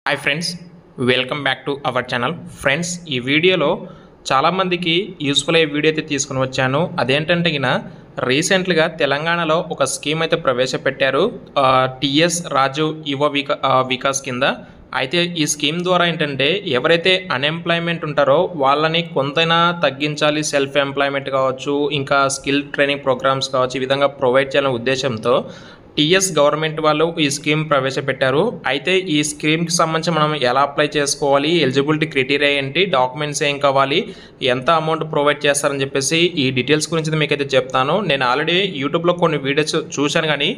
Hi friends, welcome back to our channel. Friends, ఈ వీడియోలో చాలామందికి యూస్ఫుల్ అయ్యే వీడియో అయితే తీసుకుని వచ్చాను. అదేంటంటే రీసెంట్గా తెలంగాణలో ఒక స్కీమ్ అయితే ప్రవేశపెట్టారు, టిఎస్ రాజు యువ వికాస్ కింద. అయితే ఈ స్కీమ్ ద్వారా ఏంటంటే ఎవరైతే అన్ఎంప్లాయ్మెంట్ ఉంటారో వాళ్ళని కొంతైనా తగ్గించాలి, సెల్ఫ్ ఎంప్లాయ్మెంట్ కావచ్చు, ఇంకా స్కిల్ ట్రైనింగ్ ప్రోగ్రామ్స్ కావచ్చు, ఈ విధంగా ప్రొవైడ్ చేయాలనే ఉద్దేశంతో టిఎస్ గవర్నమెంట్ వాళ్ళు ఈ స్కీమ్ ప్రవేశపెట్టారు. అయితే ఈ స్కీమ్కి సంబంధించి మనం ఎలా అప్లై చేసుకోవాలి, ఎలిజిబిలిటీ క్రైటీరియా ఏంటి, డాక్యుమెంట్స్ ఏం కావాలి, ఎంత అమౌంట్ ప్రొవైడ్ చేస్తారని చెప్పేసి ఈ డీటెయిల్స్ గురించి మీకు అయితే చెప్తాను. నేను ఆల్రెడీ యూట్యూబ్లో కొన్ని వీడియోస్ చూశాను, కానీ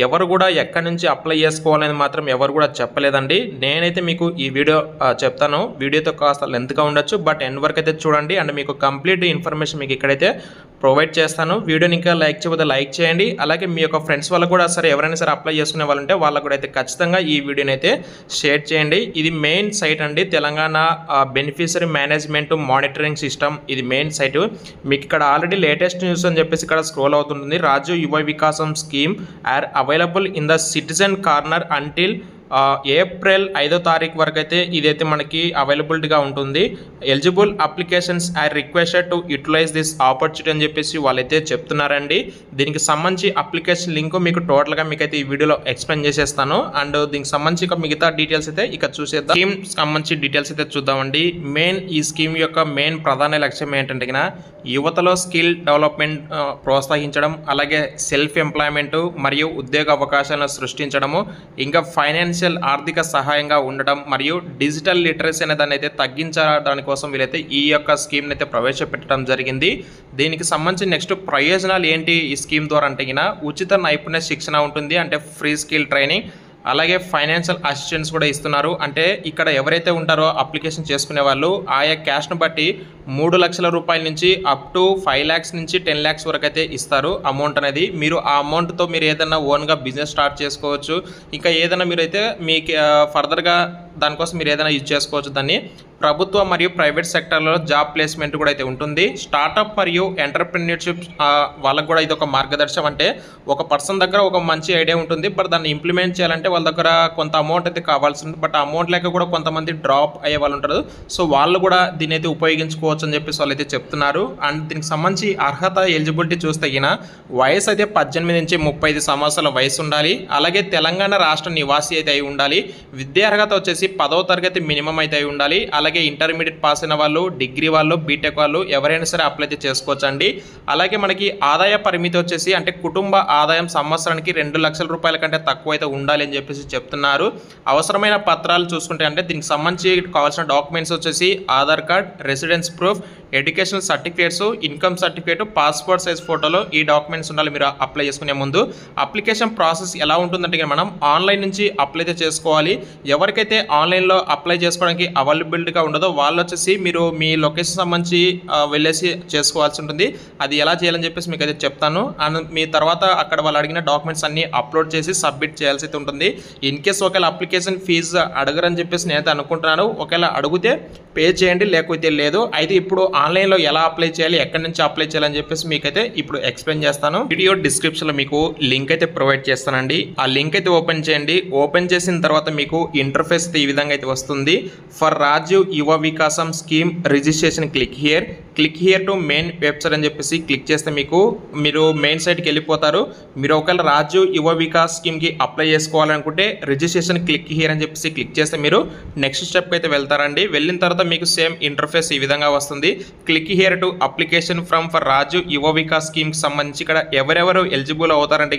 ఎవరు కూడా ఎక్కడి నుంచి అప్లై చేసుకోవాలని మాత్రం ఎవరు కూడా చెప్పలేదండి. నేనైతే మీకు ఈ వీడియో చెప్తాను. వీడియోతో కాస్త లెంత్గా ఉండొచ్చు, బట్ ఎండ్ వరకు అయితే చూడండి. అండ్ మీకు కంప్లీట్ ఇన్ఫర్మేషన్ మీకు ఇక్కడైతే ప్రొవైడ్ చేస్తాను. వీడియోని ఇంకా లైక్ చేయకపోతే లైక్ చేయండి. అలాగే మీ యొక్క ఫ్రెండ్స్ వాళ్ళకు కూడా సరే ఎవరైనా సరే అప్లై చేసుకునే వాళ్ళు ఉంటే వాళ్ళకు కూడా అయితే ఖచ్చితంగా ఈ వీడియోని అయితే షేర్ చేయండి. ఇది మెయిన్ సైట్ అండి, Telangana beneficiary management monitoring system. ఇది మెయిన్ సైట్. మీకు ఇక్కడ ఆల్రెడీ లేటెస్ట్ న్యూస్ అని చెప్పేసి ఇక్కడ స్క్రోల్ అవుతుంది. Raju Yuva Vikasam scheme are available in the citizen corner until April 5వ తారీఖు వరకు అయితే ఇదైతే మనకి అవైలబిలిటీగా ఉంటుంది. Eligible applications are requested to utilise this opportunity అని చెప్పేసి వాళ్ళైతే చెప్తున్నారండి. దీనికి సంబంధించి అప్లికేషన్ లింక్ మీకు టోటల్గా మీకైతే ఈ వీడియోలో ఎక్స్ప్లెయిన్ చేసేస్తాను. అండ్ దీనికి సంబంధించి మిగతా డీటెయిల్స్ అయితే ఇక చూసేద్దాం. స్కీమ్ సంబంధించి డీటెయిల్స్ అయితే చూద్దామండి. ఈ స్కీమ్ యొక్క మెయిన్ ప్రధాన లక్ష్యం ఏంటంటే యువతలో స్కిల్ డెవలప్మెంట్ ప్రోత్సహించడం, అలాగే సెల్ఫ్ ఎంప్లాయ్మెంట్ మరియు ఉద్యోగ అవకాశాలను సృష్టించడము, ఇంకా ఆర్థిక సహాయంగా ఉండడం మరియు డిజిటల్ లిటరసీ అనే దాన్ని అయితే తగ్గించడానికి కోసం వీళ్ళైతే ఈ యొక్క స్కీమ్ని అయితే ప్రవేశపెట్టడం జరిగింది. దీనికి సంబంధించి నెక్స్ట్ ప్రయోజనాలు ఏంటి ఈ స్కీమ్ ద్వారా అంటే ఉచిత నైపుణ్య శిక్షణ ఉంటుంది, అంటే ఫ్రీ స్కిల్ ట్రైనింగ్, అలాగే ఫైనాన్షియల్ అసిస్టెన్స్ కూడా ఇస్తున్నారు. అంటే ఇక్కడ ఎవరైతే ఉంటారో అప్లికేషన్ చేసుకునే వాళ్ళు ఆయా క్యాష్ను బట్టి 3 లక్షల రూపాయల నుంచి అప్ టు 5 lakhs నుంచి 10 lakhs వరకు అయితే ఇస్తారు అమౌంట్ అనేది. మీరు ఆ అమౌంట్తో మీరు ఏదైనా ఓన్గా బిజినెస్ స్టార్ట్ చేసుకోవచ్చు. ఇంకా ఏదైనా మీరైతే మీకు ఫర్దర్గా దానికోసం మీరు ఏదైనా యూజ్ చేసుకోవచ్చు. దాన్ని ప్రభుత్వ మరియు ప్రైవేట్ సెక్టర్లో జాబ్ ప్లేస్మెంట్ కూడా అయితే ఉంటుంది. స్టార్టప్ మరియు ఎంటర్ప్రెన్యూర్షిప్ వాళ్ళకు కూడా ఇది ఒక మార్గదర్శనం. అంటే ఒక పర్సన్ దగ్గర ఒక మంచి ఐడియా ఉంటుంది, బట్ దాన్ని ఇంప్లిమెంట్ చేయాలంటే వాళ్ళ దగ్గర కొంత అమౌంట్ అయితే కావాల్సి ఉంటుంది. బట్ ఆ అమౌంట్ లేక కూడా కొంతమంది డ్రాప్ అయ్యే వాళ్ళు ఉంటారు. సో వాళ్ళు కూడా దీన్ని అయితే ఉపయోగించుకోవచ్చు అని చెప్పేసి వాళ్ళు అయితే చెప్తున్నారు. అండ్ దీనికి సంబంధించి అర్హత ఎలిజిబిలిటీ చూస్తే వయసు అయితే 18 నుంచి 35 సంవత్సరాల వయసు ఉండాలి. అలాగే తెలంగాణ రాష్ట్ర నివాసి అయితే అయి ఉండాలి. విద్యార్హత వచ్చేసి 10వ తరగతి మినిమం అయితే అయి ఉండాలి. అలాగే ఇంటర్మీడియట్ పాస్ అయిన వాళ్ళు, డిగ్రీ వాళ్ళు, బీటెక్ వాళ్ళు ఎవరైనా సరే అప్లై అయితే చేసుకోవచ్చు అండి. అలాగే మనకి ఆదాయ పరిమితి వచ్చేసి అంటే కుటుంబ ఆదాయం సంవత్సరానికి 2 లక్షల రూపాయల కంటే తక్కువ అయితే ఉండాలి అని చెప్పేసి చెప్తున్నారు. అవసరమైన పత్రాలు చూసుకుంటే అంటే దీనికి సంబంధించి కావాల్సిన డాక్యుమెంట్స్ వచ్చేసి Aadhaar card, residence proof, educational certificates, income certificate, passport size ఫోటోలో ఈ డాక్యుమెంట్స్ ఉండాలి మీరు అప్లై చేసుకునే ముందు. అప్లికేషన్ ప్రాసెస్ ఎలా ఉంటుందంటే మనం ఆన్లైన్ నుంచి అప్లై అయితే చేసుకోవాలి. ఎవరికైతే ఆన్లైన్లో అప్లై చేసుకోవడానికి అవైలబిలిటీగా ఉండదో వాళ్ళు వచ్చేసి మీరు మీ లొకేషన్ సంబంధించి వెళ్ళేసి చేసుకోవాల్సి ఉంటుంది. అది ఎలా చేయాలని చెప్పేసి మీకు అయితే చెప్తాను. అండ్ మీ తర్వాత అక్కడ వాళ్ళు అడిగిన డాక్యుమెంట్స్ అన్ని అప్లోడ్ చేసి సబ్మిట్ చేయాల్సి అయితే ఉంటుంది. ఇన్ కేస్ ఒకవేళ అప్లికేషన్ ఫీజు అడగరని చెప్పేసి నేనైతే అనుకుంటున్నాను. ఒకవేళ అడిగితే పే చేయండి, లేకపోతే లేదు. అయితే ఇప్పుడు ఆన్లైన్లో ఎలా అప్లై చేయాలి, ఎక్కడి నుంచి అప్లై చేయాలని చెప్పేసి మీకైతే ఇప్పుడు ఎక్స్ప్లెయిన్ చేస్తాను. వీడియో డిస్క్రిప్షన్లో మీకు లింక్ అయితే ప్రొవైడ్ చేస్తానండి. ఆ లింక్ అయితే ఓపెన్ చేయండి. ఓపెన్ చేసిన తర్వాత మీకు ఇంటర్ఫేస్ ఈ విధంగా అయితే వస్తుంది. For Raju Yuva Vikasam scheme registration click here to main website అని చెప్పేసి క్లిక్ చేస్తే మీరు మెయిన్ సైట్కి వెళ్ళిపోతారు. మీరు ఒకవేళ రాజు యువ వికాస్ స్కీమ్కి అప్లై చేసుకోవాలనుకుంటే రిజిస్ట్రేషన్ క్లిక్ హియర్ అని చెప్పేసి క్లిక్ చేస్తే మీరు నెక్స్ట్ స్టెప్కి అయితే వెళ్తారండి. వెళ్ళిన తర్వాత మీకు సేమ్ ఇంటర్ఫేస్ ఈ విధంగా వస్తుంది. Click here to application for Raju Yuva Vikas స్కీమ్కి సంబంధించి ఇక్కడ ఎవరెవరు ఎలిజిబుల్ అవుతారంటే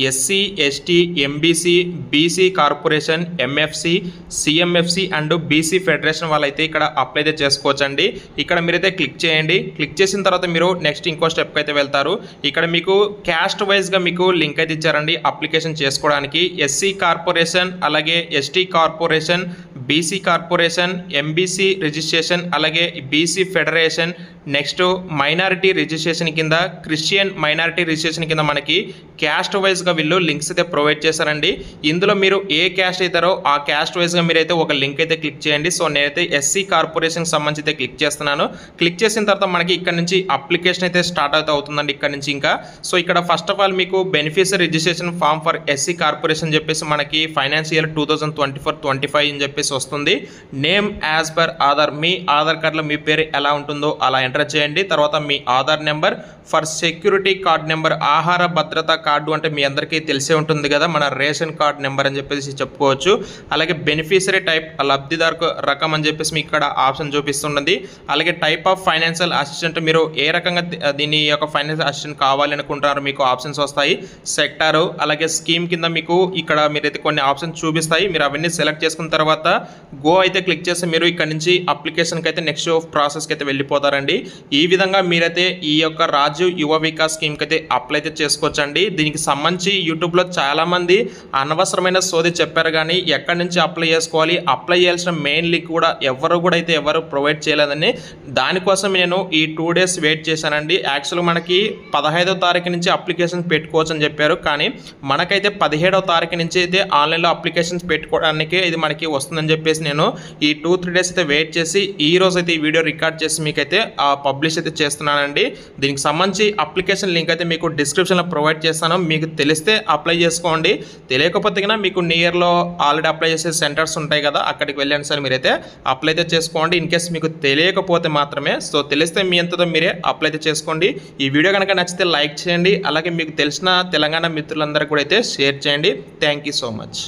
SC, ST, MBC, BC corporation, MFC, CMFC and BC federation వాళ్ళైతే ఇక్కడ అప్లై అయితే చేసుకోవచ్చండి. ఇక్కడ మీరైతే క్లిక్ చేయండి. క్లిక్ చేసిన తర్వాత మీరు నెక్స్ట్ ఇంకో స్టెప్కి అయితే వెళ్తారు. ఇక్కడ మీకు క్యాస్ట్ వైజ్గా మీకు లింక్ అయితే ఇచ్చారండి అప్లికేషన్ చేసుకోవడానికి. ఎస్సీ కార్పొరేషన్, అలాగే ST corporation, BC corporation, MBC registration, అలాగే BC federation, next minority registration కింద, క్రిస్టియన్ మైనారిటీ రిజిస్ట్రేషన్ కింద మనకి క్యాస్ట్ వైజ్గా వీళ్ళు లింక్స్ అయితే ప్రొవైడ్ చేశారండి. ఇందులో మీరు ఏ క్యాస్ట్ అవుతారో ఆ క్యాస్ట్ వైజ్గా మీరైతే ఒక లింక్ అయితే క్లిక్ చేయండి. సో నేనైతే ఎస్సీ కార్పొరేషన్కి సంబంధించి అయితే క్లిక్ చేస్తున్నాను. క్లిక్ చేసిన తర్వాత మనకి ఇక్కడ నుంచి అప్లికేషన్ అయితే స్టార్ట్ అవుతుందండి. ఇక్కడ నుంచి ఇంకా సో ఇక్కడ ఫస్ట్ ఆఫ్ ఆల్ మీకు beneficiary registration form for SC corporation చెప్పేసి మనకి ఫైనాన్షియల్ 2024-25 అని చెప్పేసి వస్తుంది. నేమ్ యాజ్ పర్ ఆధార్, మీ ఆధార్ కార్డులో మీ పేరు ఎలా ఉంటుందో అలా ఎంటర్ చేయండి. తర్వాత మీ Aadhaar number, for security card number, ఆహార భద్రతా కార్డు అంటే మీ అందరికీ తెలిసే ఉంటుంది కదా, మన రేషన్ కార్డ్ నెంబర్ అని చెప్పేసి చెప్పుకోవచ్చు. అలాగే బెనిఫిషరీ టైప్, లబ్ధిదారు రకం అని చెప్పేసి మీకు ఇక్కడ ఆప్షన్ చూపిస్తున్నది. అలాగే టైప్ ఆఫ్ ఫైనాన్షియల్ అసిస్టెంట్, మీరు ఏ రకంగా దీని యొక్క ఫైనాన్షియల్ అసిస్టెంట్ కావాలి అనుకుంటారో మీకు ఆప్షన్స్ వస్తాయి. సెక్టారు, అలాగే స్కీమ్ కింద మీకు ఇక్కడ మీరైతే కొన్ని ఆప్షన్స్ చూపిస్తాయి. మీరు అవన్నీ సెలెక్ట్ చేసుకున్న తర్వాత గో అయితే క్లిక్ చేసి మీరు ఇక్కడ నుంచి అప్లికేషన్కి అయితే నెక్స్ట్ ప్రాసెస్కి అయితే వెళ్ళిపోతారండి. ఈ విధంగా మీరైతే ఈ యొక్క రాజు యువ వికాస్ స్కీమ్కి అయితే అప్లై అయితే చేసుకోవచ్చండి. దీనికి సంబంధించి యూట్యూబ్లో చాలామంది అనవసరమైన సోది చెప్పారు, కానీ ఎక్కడి నుంచి అప్లై చేసుకోవాలి, అప్లై చేయాల్సిన మెయిన్ లింక్ కూడా ఎవరు ప్రొవైడ్ చేయలేదని, దానికోసం నేను ఈ 2 days వెయిట్ చేశానండి. యాక్చువల్గా మనకి 15వ తారీఖు నుంచి అప్లికేషన్ పెట్టుకోవచ్చు అని చెప్పారు, కానీ మనకైతే 17వ తారీఖు నుంచి అయితే ఆన్లైన్లో అప్లికేషన్స్ పెట్టుకోవడానికి ఇది మనకి వస్తుందని చెప్పేసి నేను ఈ 2-3 days అయితే వెయిట్ చేసి ఈ రోజు అయితే ఈ వీడియో రికార్డ్ చేసి మీకైతే పబ్లిష్ అయితే చేస్తున్నానండి. దీనికి సంబంధించి అప్లికేషన్ లింక్ అయితే మీకు డిస్క్రిప్షన్లో ప్రొవైడ్ చేస్తాను. మీకు తెలిస్తే అప్లై చేసుకోండి, తెలియకపోతే కన్నా మీకు నియర్లో ఆల్రెడీ అప్లై చేసే సెంటర్స్ ఉంటాయి కదా, అక్కడికి వెళ్ళండి సార్, మీరైతే అప్లై అయితే చేసుకోండి. ఇన్ కేస్ మీకు తెలియకపోతే మాత్రమే, సో తెలిస్తే మీ ఎంతతో మీరే అప్లై అయితే చేసుకోండి. ఈ వీడియో కనుక నచ్చితే లైక్ చేయండి, అలాగే మీకు తెలిసిన తెలంగాణ మిత్రులందరూ కూడా అయితే షేర్ చేయండి. Thank you so much.